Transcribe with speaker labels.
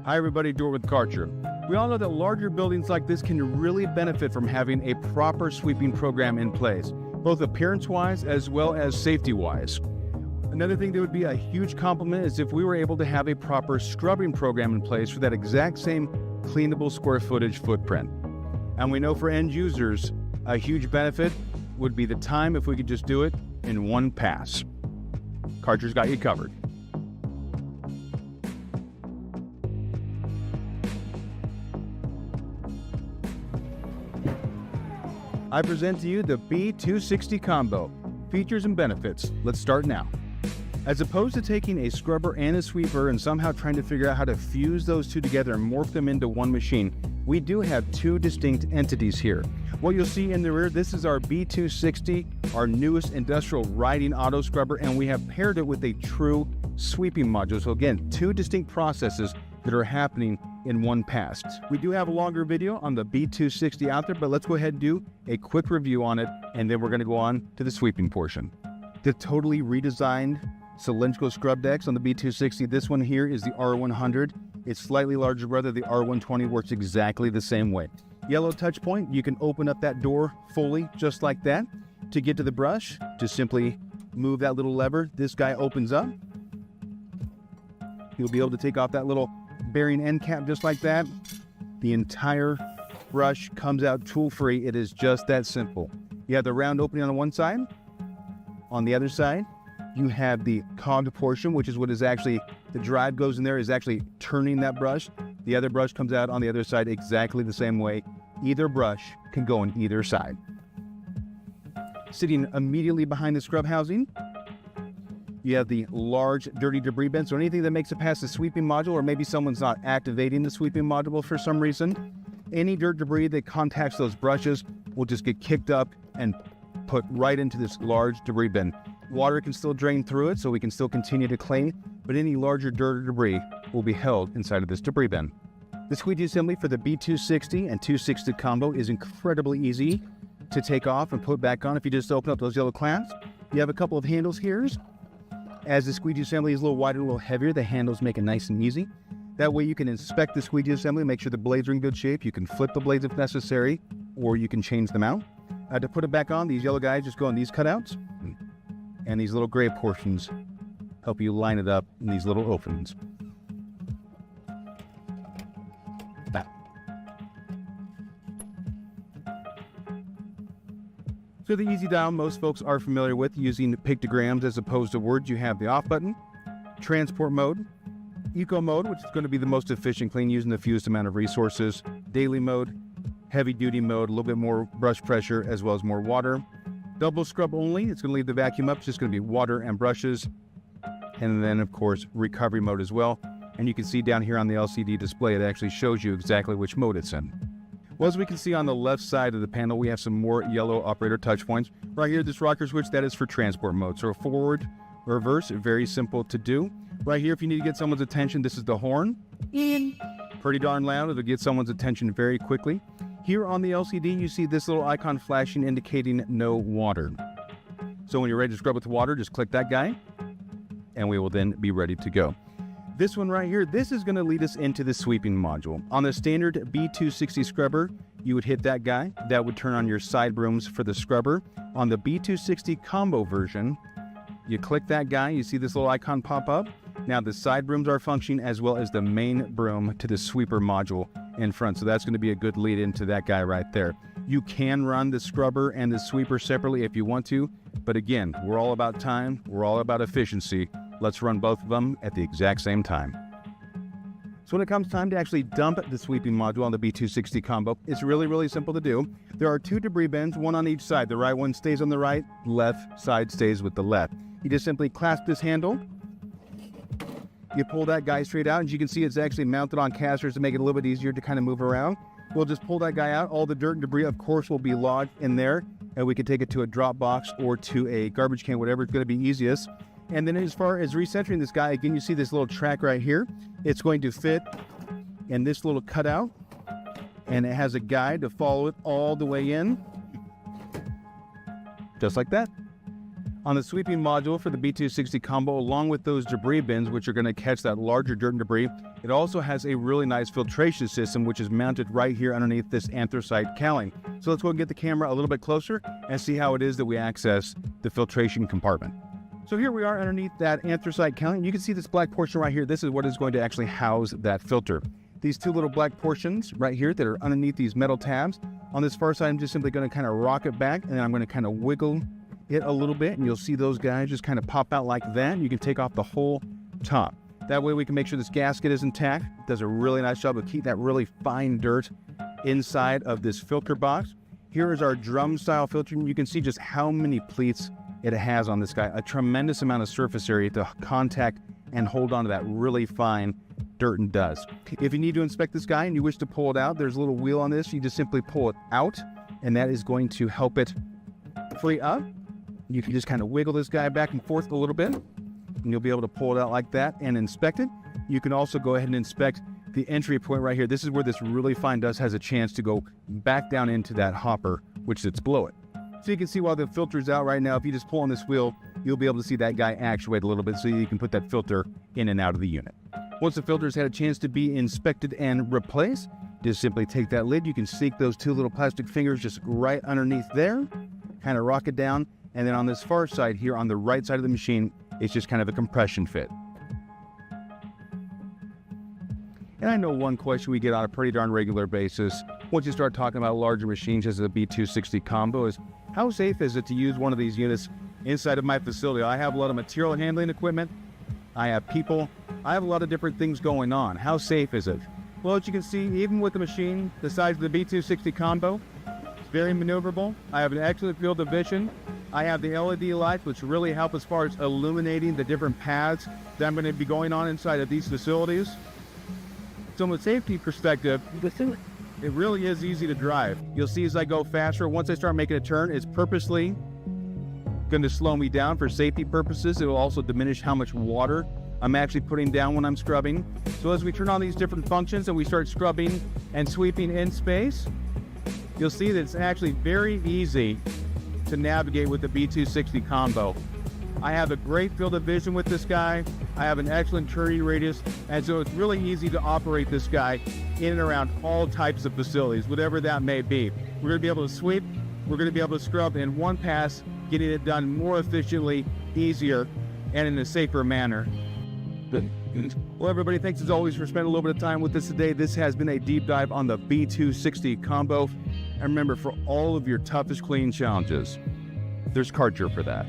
Speaker 1: Hi everybody, Dort with Karcher. We all know that larger buildings like this can really benefit from having a proper sweeping program in place, both appearance-wise as well as safety-wise. Another thing that would be a huge compliment is if we were able to have a proper scrubbing program in place for that exact same cleanable square footage footprint. And we know for end users, a huge benefit would be the time if we could just do it in one pass. Karcher's got you covered. I present to you the B260 combo. Features and benefits. Let's start now. As opposed to taking a scrubber and a sweeper and somehow trying to figure out how to fuse those two together and morph them into one machine, we do have two distinct entities here. What you'll see in the rear, this is our B260, our newest industrial riding auto scrubber, and we have paired it with a true sweeping module. So again, two distinct processes that are happening in one pass. We do have a longer video on the B260 out there, but let's go ahead and do a quick review on it, and then we're going to go on to the sweeping portion. The totally redesigned cylindrical scrub decks on the B260. This one here is the R100. It's slightly larger brother. The R120 works exactly the same way. Yellow touch point, you can open up that door fully just like that. To get to the brush, just simply move that little lever. This guy opens up. You'll be able to take off that little bearing end cap just like that. The entire brush comes out tool-free. It is just that simple. You have the round opening on the one side. On the other side, you have the cogged portion, which is what is actually, the drive goes in there, is actually turning that brush. The other brush comes out on the other side exactly the same way. Either brush can go on either side. Sitting immediately behind the scrub housing, you have the large dirty debris bin. So anything that makes it past the sweeping module, or maybe someone's not activating the sweeping module for some reason, any dirt debris that contacts those brushes will just get kicked up and put right into this large debris bin. Water can still drain through it, so we can still continue to clean, but any larger dirt or debris will be held inside of this debris bin. The squeegee assembly for the B260 and 260 combo is incredibly easy to take off and put back on. If you just open up those yellow clamps, you have a couple of handles here. As the squeegee assembly is a little wider, a little heavier, the handles make it nice and easy. That way you can inspect the squeegee assembly, make sure the blades are in good shape. You can flip the blades if necessary, or you can change them out. To put it back on, these yellow guys just go on these cutouts, and these little gray portions help you line it up in these little openings. So the easy dial most folks are familiar with, using pictograms as opposed to words. You have the off button, transport mode, eco mode, which is going to be the most efficient clean using the fewest amount of resources, daily mode, heavy duty mode, a little bit more brush pressure as well as more water. Double scrub only, it's going to leave the vacuum up. It's just going to be water and brushes. And then of course, recovery mode as well. And you can see down here on the LCD display, it actually shows you exactly which mode it's in. Well, as we can see on the left side of the panel, we have some more yellow operator touch points. Right here, this rocker switch, that is for transport mode. So forward, reverse, very simple to do. Right here, if you need to get someone's attention, this is the horn. Pretty darn loud, it'll get someone's attention very quickly. Here on the LCD, you see this little icon flashing indicating no water. So when you're ready to scrub with water, just click that guy, and we will then be ready to go. This one right here, this is going to lead us into the sweeping module. On the standard B260 scrubber, you would hit that guy. That would turn on your side brooms for the scrubber. On the B260 combo version, you click that guy, you see this little icon pop up. Now the side brooms are functioning as well as the main broom to the sweeper module in front. So that's going to be a good lead into that guy right there. You can run the scrubber and the sweeper separately if you want to, but again, we're all about time, we're all about efficiency. Let's run both of them at the exact same time. So when it comes time to actually dump the sweeping module on the B260 combo, it's really, really simple to do. There are two debris bins, one on each side. The right one stays on the right, left side stays with the left. You just simply clasp this handle. You pull that guy straight out, and as you can see, it's actually mounted on casters to make it a little bit easier to kind of move around. We'll just pull that guy out. All the dirt and debris, of course, will be lodged in there, and we can take it to a drop box or to a garbage can, whatever is going to be easiest. And then as far as recentering this guy, again, you see this little track right here. It's going to fit in this little cutout, and it has a guide to follow it all the way in, just like that. On the sweeping module for the B260 combo, along with those debris bins, which are going to catch that larger dirt and debris, it also has a really nice filtration system, which is mounted right here underneath this anthracite cowling. So let's go and get the camera a little bit closer and see how it is that we access the filtration compartment. So here we are underneath that anthracite cowling. You can see this black portion right here. This is what is going to actually house that filter. These two little black portions right here that are underneath these metal tabs. On this far side, I'm just simply going to kind of rock it back, and then I'm going to kind of wiggle it a little bit, and you'll see those guys just kind of pop out like that. You can take off the whole top. That way we can make sure this gasket is intact. It does a really nice job of keeping that really fine dirt inside of this filter box. Here is our drum style filter. You can see just how many pleats it has on this guy. A tremendous amount of surface area to contact and hold on to that really fine dirt and dust. If you need to inspect this guy and you wish to pull it out, there's a little wheel on this. You just simply pull it out, and that is going to help it free up. You can just kind of wiggle this guy back and forth a little bit, and you'll be able to pull it out like that and inspect it. You can also go ahead and inspect the entry point right here. This is where this really fine dust has a chance to go back down into that hopper, which sits below it. So you can see while the filter's out right now, if you just pull on this wheel, you'll be able to see that guy actuate a little bit so you can put that filter in and out of the unit. Once the filter's had a chance to be inspected and replaced, just simply take that lid. You can sneak those two little plastic fingers just right underneath there, kind of rock it down, and then on this far side here on the right side of the machine, it's just kind of a compression fit. And I know one question we get on a pretty darn regular basis once you start talking about larger machines as a B260 combo is, how safe is it to use one of these units inside of my facility? I have a lot of material handling equipment. I have people. I have a lot of different things going on. How safe is it? Well, as you can see, even with the machine the size of the B260 combo, it's very maneuverable. I have an excellent field of vision. I have the LED lights, which really help as far as illuminating the different paths that I'm going to be going on inside of these facilities. So from a safety perspective, it really is easy to drive. You'll see as I go faster, once I start making a turn, it's purposely going to slow me down for safety purposes. It will also diminish how much water I'm actually putting down when I'm scrubbing. So as we turn on these different functions and we start scrubbing and sweeping in space, you'll see that it's actually very easy to navigate with the B260 combo. I have a great field of vision with this guy. I have an excellent turning radius, and so it's really easy to operate this guy in and around all types of facilities, whatever that may be. We're going to be able to sweep, we're going to be able to scrub in one pass, getting it done more efficiently, easier, and in a safer manner. Well, everybody, thanks as always for spending a little bit of time with us today. This has been a deep dive on the B260 combo. And remember, for all of your toughest cleaning challenges, there's Karcher for that.